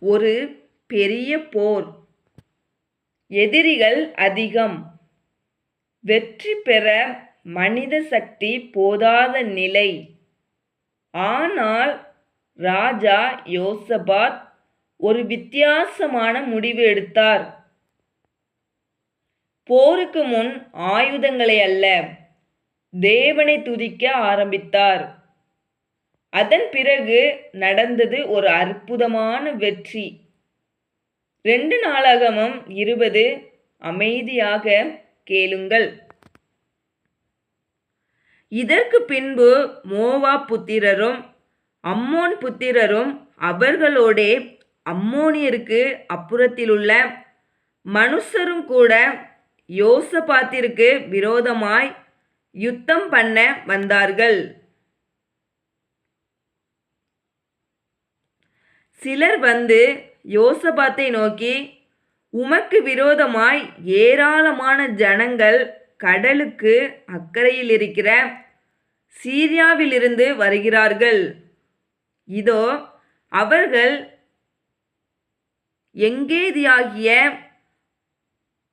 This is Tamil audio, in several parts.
ஒரு பெரிய போர். எதிரிகள் அதிகம். வெற்றி பெற மனித சக்தி போதாத நிலை. ஆனால் ராஜா யோசபாத் ஒரு வித்தியாசமான முடிவு எடுத்தார். போருக்கு முன் ஆயுதங்களை அல்ல, தேவனை துதிக்க ஆரம்பித்தார். அதன் பிறகு நடந்தது ஒரு அற்புதமான வெற்றி. 2 நாளாகமம் 20. அமைதியாக கேளுங்கள். இதற்கு பின்பு மோவாப் புத்திரரும் அம்மோன் புத்திரரும் அவர்களோடே அம்மோனியருக்கு அப்புறத்திலுள்ள மனுஷரும் கூட யோசபாத்திற்கு விரோதமாய் யுத்தம் பண்ண வந்தார்கள். சிலர் வந்து யோசபாத்தை நோக்கி, உமக்கு விரோதமாய் ஏராளமான ஜனங்கள் கடலுக்கு அக்கறையில் இருக்கிற சீரியாவிலிருந்து வருகிறார்கள். இதோ அவர்கள் எங்கேதியாகிய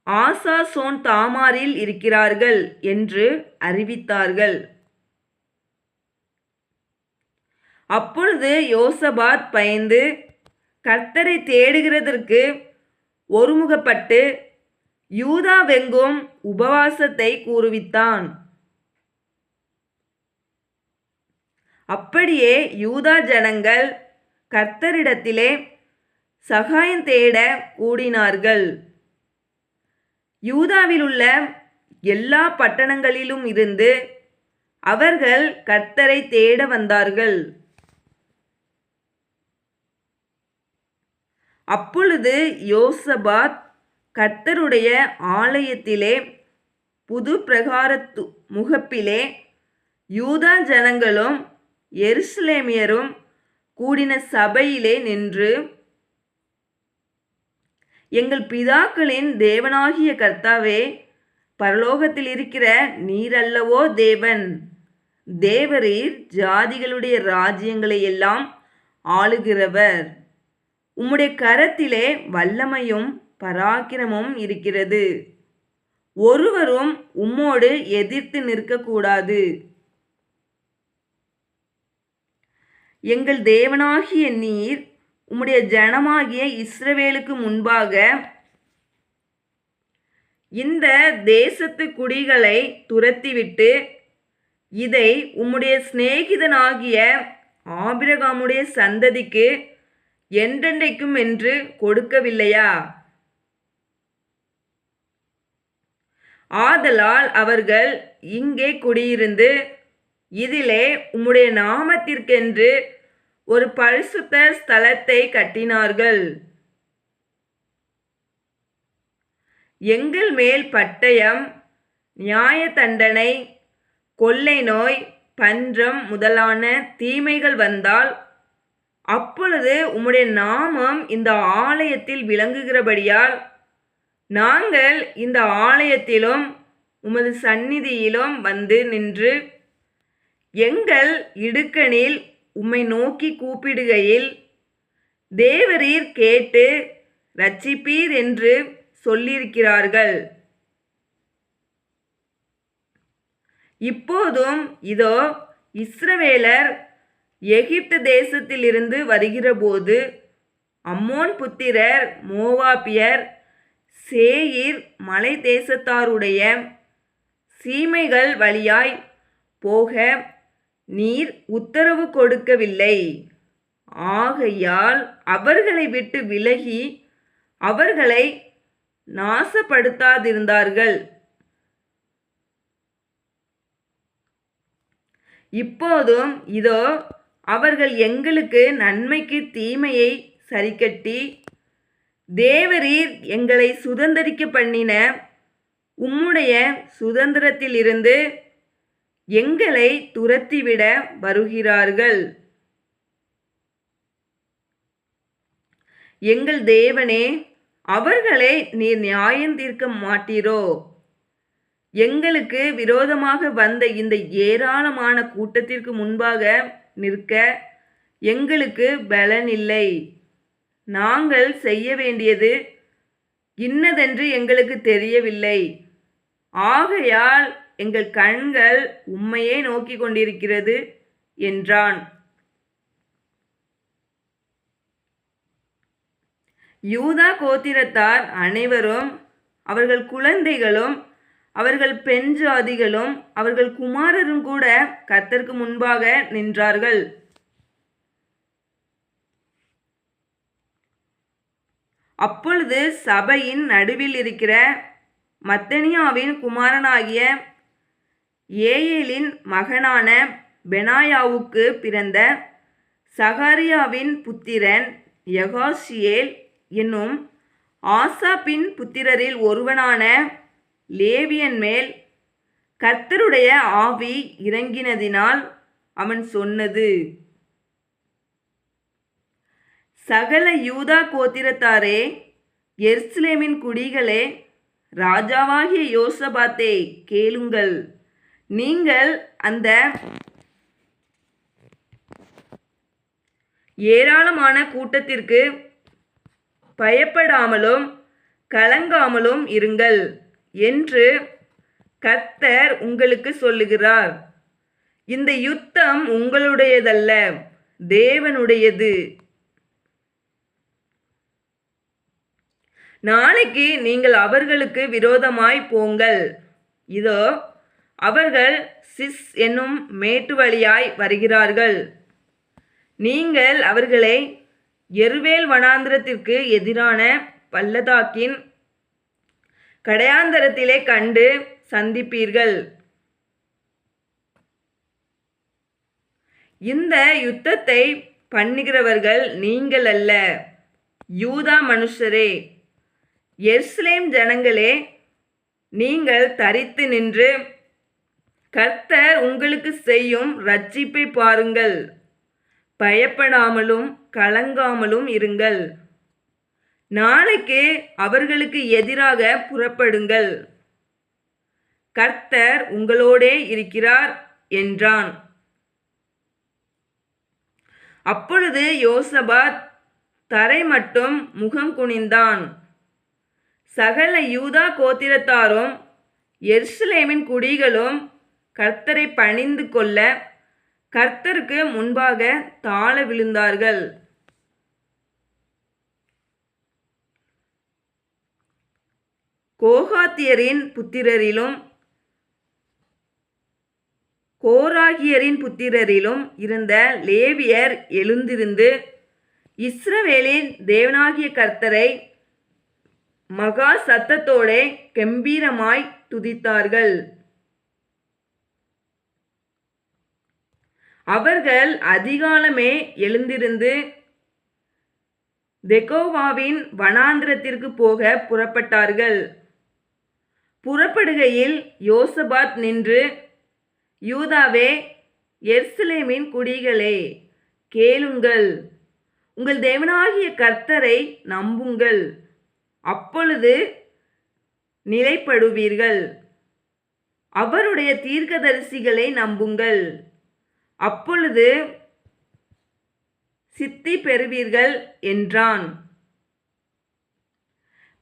ஆசாசோன் தாமாரில் இருக்கிறார்கள் என்று அறிவித்தார்கள். அப்பொழுது யோசபாத் பயந்து கர்த்தரை தேடுகிறதற்கு ஒருமுகப்பட்டு யூதாவெங்கும் உபவாசத்தை கூறுவித்தான். அப்படியே யூதா ஜனங்கள் கர்த்தரிடத்திலே சகாயம் தேட கூடினார்கள். யூதாவிலுள்ள எல்லா பட்டணங்களிலும் இருந்து அவர்கள் கர்த்தரை தேட வந்தார்கள். அப்பொழுது யோசபாத் கர்த்தருடைய ஆலயத்திலே புது பிரகாரத்து முகப்பிலே யூதா ஜனங்களும் எருசலேமியரும் கூடின சபையிலே நின்று, எங்கள் பிதாக்களின் தேவனாகிய கர்த்தாவே, பரலோகத்தில் இருக்கிற நீரல்லவோ தேவன், தேவரீர் ஜாதிகளுடைய ராஜ்யங்களை எல்லாம் ஆளுகிறவர். உம்முடைய கரத்திலே வல்லமையும் பராக்கிரமும் இருக்கிறது. ஒருவரும் உம்மோடு எதிர்த்து நிற்கக்கூடாது. எங்கள் தேவனாகிய நீர் உம்முடைய ஜனமாகிய இஸ்ரவேலுக்கு முன்பாக இந்த தேசத்து குடிகளை துரத்திவிட்டு இதை உம்முடைய சிநேகிதனாகிய ஆபிரகாமுடைய சந்ததிக்கு என்றென்றைக்கும் என்று கொடுக்கவில்லையா? ஆதலால் அவர்கள் இங்கே குடியிருந்து இதிலே உம்முடைய நாமத்திற்கென்று ஒரு பரிசுத்த ஸ்தலத்தை கட்டினார்கள். எங்கள் மேல் பட்டயம், நியாய தண்டனை, கொள்ளை நோய், பஞ்சம் முதலான தீமைகள் வந்தால் அப்பொழுது உம்முடைய நாமம் இந்த ஆலயத்தில் விளங்குகிறபடியால் நாங்கள் இந்த ஆலயத்திலும் உமது சந்நிதியிலும் வந்து நின்று எங்கள் இடுக்கணில் உம்மை நோக்கி கூப்பிடுகையில் தேவரீர் கேட்டு இரட்சிப்பீர் என்று சொல்லியிருக்கிறார்கள். இப்போதும் இதோ இஸ்ரவேலர் எகிப்து தேசத்திலிருந்து வருகிறபோது அம்மோன் புத்திரர், மோவாபியர், சேயீர் மலை தேசத்தாருடைய சீமைகள் வழியாய் போக நீர் உத்தரவு கொடுக்கவில்லை. ஆகையால் அவர்களை விட்டு விலகி அவர்களை நாசப்படுத்தாதிருந்தார்கள். இப்போதும் இதோ அவர்கள் எங்களுக்கு நன்மைக்கு தீமையை சரிக்கட்டி தேவரீர் எங்களை சுதந்தரிக்க பண்ணின உம்முடைய சுதந்திரத்திலிருந்து எங்களை துரத்திவிட வருகிறார்கள். எங்கள் தேவனே, அவர்களை நீர் நியாயம் தீர்க்க மாட்டீரோ? எங்களுக்கு விரோதமாக வந்த இந்த ஏராளமான கூட்டத்திற்கு முன்பாக நிற்க எங்களுக்கு பலன் இல்லை. நாங்கள் செய்ய வேண்டியது இன்னதென்று எங்களுக்கு தெரியவில்லை. ஆகையால் எங்கள் கண்கள் உம்மையே நோக்கிக் கொண்டிருக்கிறது என்றான். யூதா கோத்திரத்தார் அனைவரும், அவர்கள் குழந்தைகளும், அவர்கள் பெண் ஜாதிகளும், அவர்கள் குமாரரும் கூட கர்த்தருக்கு முன்பாக நின்றார்கள். அப்பொழுது சபையின் நடுவில் இருக்கிற மத்தனியாவின் குமாரனாகிய ஏயேலின் மகனான பெனாயாவுக்கு பிறந்த சகரியாவின் புத்திரன் யகாசியேல் என்னும் ஆசாப்பின் புத்திரரில் ஒருவனான லேவியன் மேல் கர்த்தருடைய ஆவி இறங்கினதினால் அவன் சொன்னது, சகல யூதா கோத்திரத்தாரே, எருசலேமின் குடிகளே, ராஜாவாகிய யோசபாத்தே, கேளுங்கள். நீங்கள் அந்த ஏராளமான கூட்டத்திற்கு பயப்படாமலும் கலங்காமலும் இருங்கள் என்று கர்த்தர் உங்களுக்கு சொல்லுகிறார். இந்த யுத்தம் உங்களுடையதல்ல, தேவனுடையது. நாளைக்கு நீங்கள் அவர்களுக்கு விரோதமாய் போங்கள். இதோ அவர்கள் சிஸ் என்னும் மேட்டு வழியாய் வருகிறார்கள். நீங்கள் அவர்களை எருவேல் வனாந்திரத்திற்கு எதிரான பள்ளத்தாக்கின் கடையாந்தரத்திலே கண்டு சந்திப்பீர்கள். இந்த யுத்தத்தை பண்ணுகிறவர்கள் நீங்கள் அல்ல, யூதா மனுஷரே, எருசலேம் ஜனங்களே, நீங்கள் தரித்து நின்று கர்த்தர் உங்களுக்கு செய்யும் இரட்சிப்பை பாருங்கள். பயப்படாமலும் கலங்காமலும் இருங்கள். நாளைக்கு அவர்களுக்கு எதிராக புறப்படுங்கள். கர்த்தர் உங்களோடே இருக்கிறார் என்றான். அப்பொழுது யோசபாத் தரை மட்டும் முகம் குனிந்தான். சகல யூதா கோத்திரத்தாரும் எருசலேமின் குடிகளும் கர்த்தரை பணிந்து கொள்ள கர்த்தருக்கு முன்பாக தாழ விழுந்தார்கள். கோகாத்தியரின் புத்திரரிலும் கோராகியரின் புத்திரரிலும் இருந்த லேவியர் எழுந்திருந்து இஸ்ரவேலின் தேவனாகிய கர்த்தரை மகா சத்தத்தோடே கெம்பீரமாய் துதித்தார்கள். அவர்கள் அதிகாலமே எழுந்திருந்து தெகோவாவின் வனாந்திரத்திற்கு போக புறப்பட்டார்கள். புறப்படுகையில் யோசபாத் நின்று, யூதாவே, எருசலேமின் குடிகளே, கேளுங்கள். உங்கள் தேவனாகிய கர்த்தரை நம்புங்கள், அப்பொழுது நிலைப்படுவீர்கள். அவருடைய தீர்க்கதரிசிகளை நம்புங்கள், அப்பொழுது சித்தி பெறுவீர்கள் என்றான்.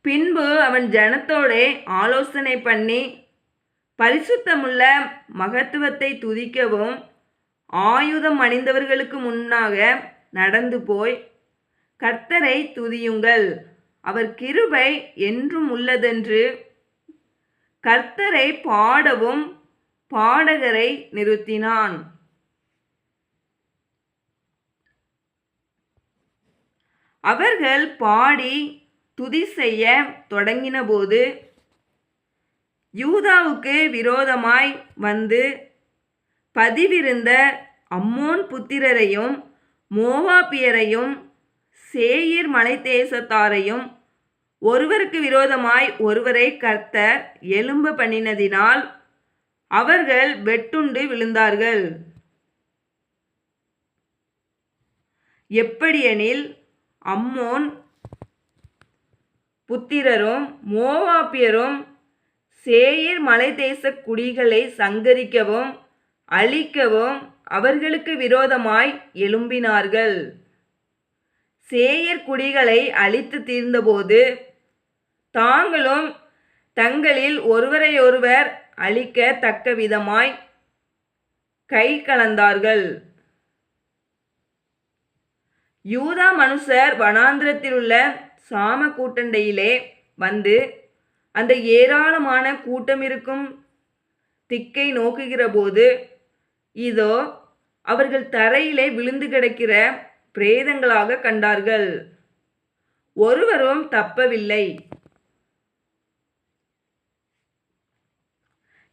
பின்பு அவன் ஜனத்தோடே ஆலோசனை பண்ணி பரிசுத்தமுள்ள மகத்துவத்தை துதிக்கவும் ஆயுதம் அணிந்தவர்களுக்கு முன்னாக நடந்து போய், கர்த்தரை துதியுங்கள், அவர் கிருபை என்றும் உள்ளதென்று கர்த்தரை பாடவும் பாடகரை நிறுத்தினான். அவர்கள் பாடி துதி செய்ய தொடங்கினபோது யூதாவுக்கு விரோதமாய் வந்து பதிவிருந்த அம்மோன் புத்திரரையும் மோவாபியரையும் சேயீர் மலை தேசத்தாரையும் ஒருவருக்கு விரோதமாய் ஒருவரை கர்த்தர் எழும்ப பண்ணினதினால் அவர்கள் வெட்டுண்டு விழுந்தார்கள். எப்படியெனில், அம்மோன் புத்திரரும் மோவாபியரும் சேயீர் மலை தேச குடிகளை சங்கரிக்கவும் அழிக்கவும் அவர்களுக்கு விரோதமாய் எழும்பினார்கள். சேயர் குடிகளை அழித்து தீர்ந்தபோது தாங்களும் தங்களில் ஒருவரையொருவர் அழிக்க தக்க விதமாய் கை கலந்தார்கள். யூதா மனுஷர் வனாந்திரத்திலுள்ள சாம கூட்டண்டையிலே வந்து அந்த ஏராளமான கூட்டமிருக்கும் திக்கை நோக்குகிறபோது இதோ அவர்கள் தரையிலே விழுந்து கிடக்கிற பிரேதங்களாக கண்டார்கள். ஒருவரும் தப்பவில்லை.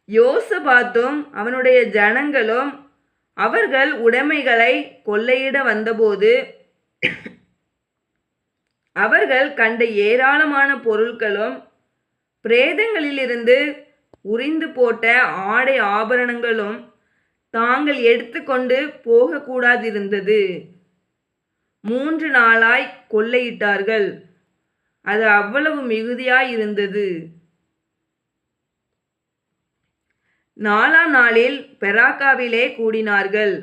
யோசபாத்தும் அவனுடைய ஜனங்களும் அவர்கள் உடைமைகளை கொள்ளையிட வந்தபோது அவர்கள் கண்ட ஏராளமான பொருட்களும் பிரேதங்களிலிருந்து உரிந்து போட்ட ஆடை ஆபரணங்களும் தாங்கள் எடுத்துக்கொண்டு போகக்கூடாதிருந்தது. 3 நாளாய் கொள்ளையிட்டார்கள். அது அவ்வளவு மிகுதியாயிருந்தது. 4ஆம் நாளில் பெராக்காவிலே கூடினார்கள்.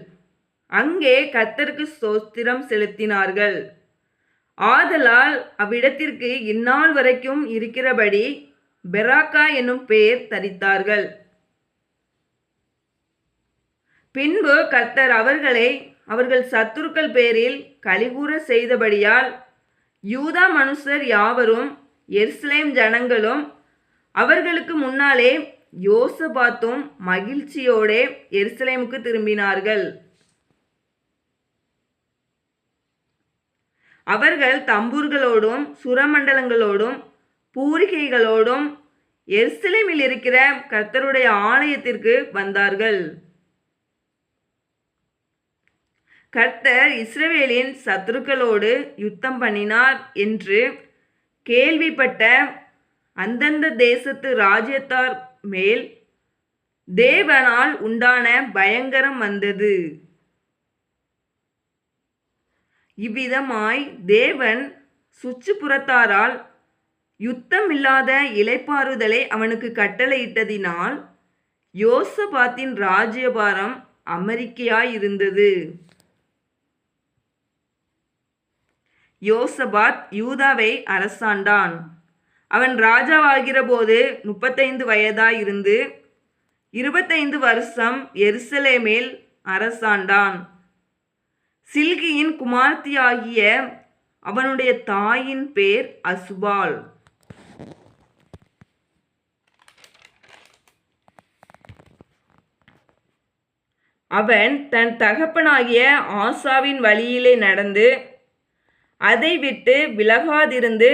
அங்கே கர்த்தருக்கு ஸ்தோத்திரம் செலுத்தினார்கள். ஆதலால் அவ்விடத்திற்கு இந்நாள் வரைக்கும் இருக்கிறபடி பெராக்கா என்னும் பெயர் தரித்தார்கள். பின்பு கர்த்தர் அவர்களை அவர்கள் சத்துருக்கள் பேரில் கலிகூற செய்தபடியால் யூதா மனுஷர் யாவரும் எருசலேம் ஜனங்களும் அவர்களுக்கு முன்னாலே யோசபாத்தும் மகிழ்ச்சியோடே எருசலேமுக்கு திரும்பினார்கள். அவர்கள் தம்பூர்களோடும் சுரமண்டலங்களோடும் பூரிகைகளோடும் எருசலேமில் இருக்கிற கர்த்தருடைய ஆலயத்திற்கு வந்தார்கள். கர்த்தர் இஸ்ரவேலின் சத்துருக்களோடு யுத்தம் பண்ணினார் என்று கேள்விப்பட்ட அந்தந்த தேசத்து ராஜ்யத்தார் மேல் தேவனால் உண்டான பயங்கரம் வந்தது. இவ்விதமாய் தேவன் சுற்றுப்புறத்தாரால் யுத்தமில்லாத இளைப்பாறுதலை அவனுக்கு கட்டளையிட்டதினால் யோசபாத்தின் ராஜ்யபாரம் அமெரிக்கையாயிருந்தது. யோசபாத் யூதாவை அரசாண்டான். அவன் ராஜாவாகிற போது 35 வயதாயிருந்து 25 வருஷம் எருசலேமில் அரசாண்டான். சில்கியின் குமாரத்தியாகிய அவனுடைய தாயின் பேர் அசுபாள். அவன் தன் தகப்பனாகிய ஆசாவின் வழியிலே நடந்து அதை விட்டு விலகாதிருந்து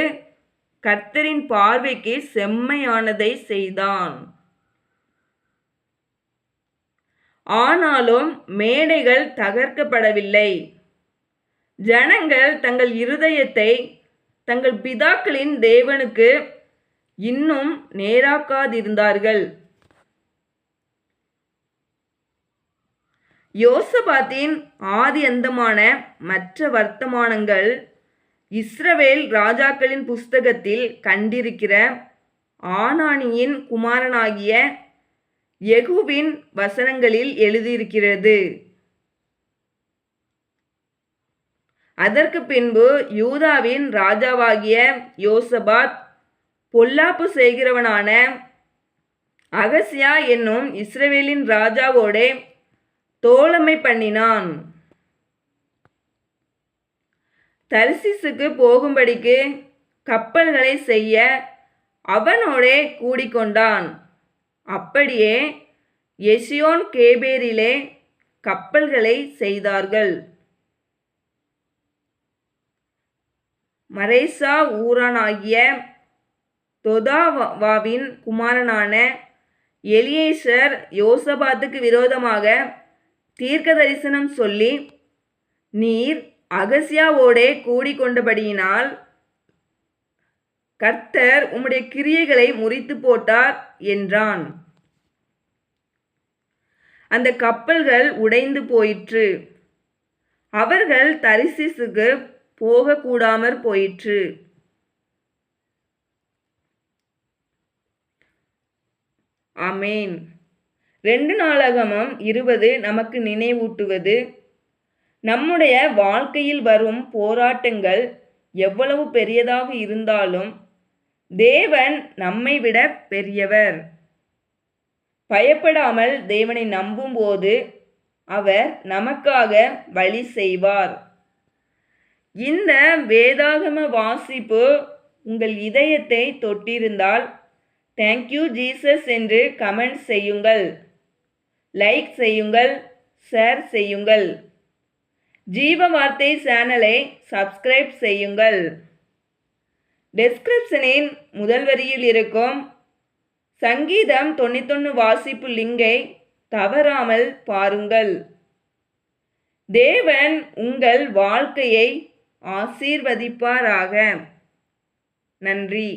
கர்த்தரின் பார்வைக்கு செம்மையானதை செய்தான். ஆனாலும் மேடைகள் தகர்க்கப்படவில்லை. ஜனங்கள் தங்கள் இருதயத்தை தங்கள் பிதாக்களின் தேவனுக்கு இன்னும் நேராக்காதிருந்தார்கள். யோசபாத்தின் ஆதி அந்தமான மற்ற வர்த்தமானங்கள் இஸ்ரவேல் ராஜாக்களின் புஸ்தகத்தில் கண்டிருக்கிற ஆனானியின் குமாரனாகிய யெகூவின் வசனங்களில் எழுதியிருக்கிறது. அதற்கு பின்பு யூதாவின் ராஜாவாகிய யோசபாத் பொல்லாப்பு செய்கிறவனான அகசியா என்னும் இஸ்ரவேலின் ராஜாவோடே தோழமை பண்ணினான். தர்சீசுக்கு போகும்படிக்கு கப்பல்களை செய்ய அவனோடே கூடிக்கொண்டான். அப்படியே எசியோன் கேபேரிலே கப்பல்களை செய்தார்கள். மரேசா ஊரானாகிய தொதாவாவின் குமாரனான எலியேசர் யோசபாத்துக்கு விரோதமாக தீர்க்க தரிசனம் சொல்லி, நீர் அகசியாவோடே கூடிக்கொண்டபடியினால் கர்த்தர் உம்முடைய கிரியைகளை முறித்து போட்டார் என்றான். அந்த கப்பல்கள் உடைந்து போயிற்று. அவர்கள் தர்சீசுக்கு போகக்கூடாமற் போயிற்று. ஆமேன். 2 நாளாகமம் 20 நமக்கு நினைவூட்டுவது, நம்முடைய வாழ்க்கையில் வரும் போராட்டங்கள் எவ்வளவு பெரியதாக இருந்தாலும் தேவன் நம்மை விட பெரியவர். பயப்படாமல் தேவனை நம்பும்போது அவர் நமக்காக வழி செய்வார். இந்த வேதாகம வாசிப்பு உங்கள் இதயத்தை தொட்டிருந்தால் தேங்க்யூ ஜீசஸ் என்று கமெண்ட் செய்யுங்கள், லைக் செய்யுங்கள், ஷேர் செய்யுங்கள். ஜீவ வார்த்தை சேனலை சப்ஸ்கிரைப் செய்யுங்கள். டெஸ்கிரிப்ஷனின் முதல் வரியில் இருக்கும் சங்கீதம் 91 வாசிப்பு லிங்கை தவறாமல் பாருங்கள். தேவன் உங்கள் வாழ்க்கையை ஆசீர்வதிப்பாராக. நன்றி.